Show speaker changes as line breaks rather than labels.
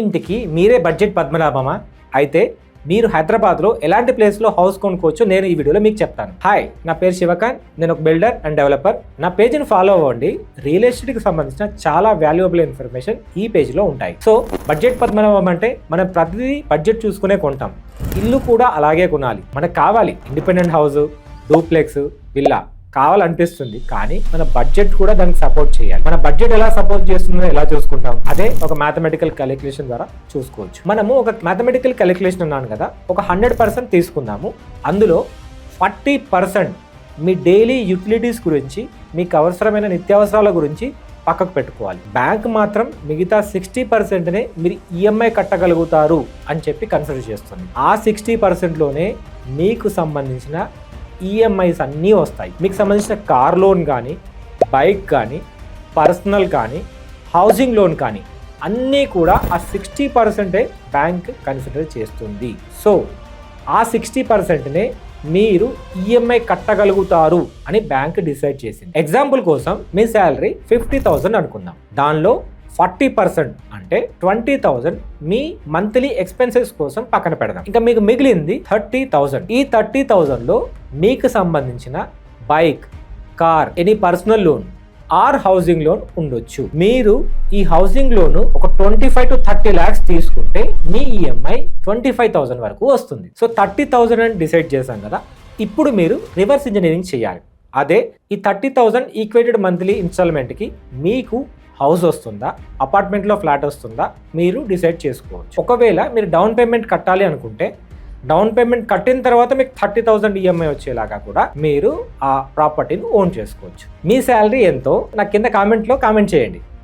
ఇంటికి మీరే బడ్జెట్ పద్మనాభమా? అయితే మీరు హైదరాబాద్లో ఎలాంటి ప్లేస్లో హౌస్ కొనుక్కోవచ్చు నేను ఈ వీడియోలో మీకు చెప్తాను. హాయ్, నా పేరు శివకాంత్. నేను ఒక బిల్డర్ అండ్ డెవలపర్. నా పేజ్ని ఫాలో అవ్వండి. రియల్ ఎస్టేట్కి సంబంధించిన చాలా వాల్యుయబుల్ ఇన్ఫర్మేషన్ ఈ పేజ్లో ఉంటాయి. సో బడ్జెట్ పద్మనాభం అంటే మనం ప్రతిదీ బడ్జెట్ చూసుకునే కొంటాం. ఇల్లు కూడా అలాగే కొనాలి. మనకు కావాలి ఇండిపెండెంట్ హౌస్, డూప్లెక్స్, విల్లా కావాలనిపిస్తుంది, కానీ మన బడ్జెట్ కూడా దానికి సపోర్ట్ చేయాలి. మన బడ్జెట్ ఎలా సపోర్ట్ చేస్తుందో ఎలా చూసుకుంటాం, అదే ఒక మ్యాథమెటికల్ క్యాలిక్యులేషన్ ద్వారా చూసుకోవచ్చు. మనము ఒక మ్యాథమెటికల్ క్యాలిక్యులేషన్ అన్నాను కదా, ఒక 100% తీసుకుందాము. అందులో 40% మీ డైలీ యూటిలిటీస్ గురించి, మీకు అవసరమైన నిత్యావసరాల గురించి పక్కకు పెట్టుకోవాలి. బ్యాంక్ మాత్రం మిగతా 60%నే మీరు ఈఎంఐ కట్టగలుగుతారు అని చెప్పి కన్సిడర్ చేస్తుంది. ఆ 60%లోనే మీకు సంబంధించిన ఈఎంఐస్ అన్నీ వస్తాయి. మీకు సంబంధించిన కార్ లోన్ కానీ, బైక్ కానీ, పర్సనల్ కానీ, హౌసింగ్ లోన్ కానీ అన్నీ కూడా ఆ 60%ఏ బ్యాంక్ కన్సిడర్ చేస్తుంది. సో ఆ 60%నే మీరు ఈఎంఐ కట్టగలుగుతారు అని బ్యాంక్ డిసైడ్ చేసింది. ఎగ్జాంపుల్ కోసం మీ శాలరీ 50,000 అనుకుందాం. దానిలో 40% అంటే 20,000 మీ మంత్లీ ఎక్స్పెన్సెస్ కోసం పక్కన పెడదాం. ఇంకా మీకు మిగిలింది 30,000. ఈ 30,000లో మీకు సంబంధించిన bike, car, any personal loan or housing loan ఉండొచ్చు. మీరు ఈ హౌసింగ్ లోన్ ఒక 25 to 30 lakhs తీసుకుంటే మీ ఈఎంఐ 25,000 వరకు వస్తుంది. సో 30,000 అని డిసైడ్ చేశాం కదా, ఇప్పుడు మీరు రివర్స్ ఇంజనీరింగ్ చేయాలి. అదే ఈ 30,000 ఈక్వేటెడ్ మంత్లీ ఇన్స్టాల్మెంట్కి మీకు హౌస్ వస్తుందా, అపార్ట్మెంట్లో ఫ్లాట్ వస్తుందా మీరు డిసైడ్ చేసుకోవచ్చు. ఒకవేళ మీరు డౌన్ పేమెంట్ కట్టాలి అనుకుంటే, డౌన్ పేమెంట్ కట్టిన తర్వాత మీకు 30,000 ఈఎంఐ వచ్చేలాగా కూడా మీరు ఆ ప్రాపర్టీని ఓన్ చేసుకోవచ్చు. మీ శాలరీ ఎంతో నాకు కింద కామెంట్లో కామెంట్ చేయండి.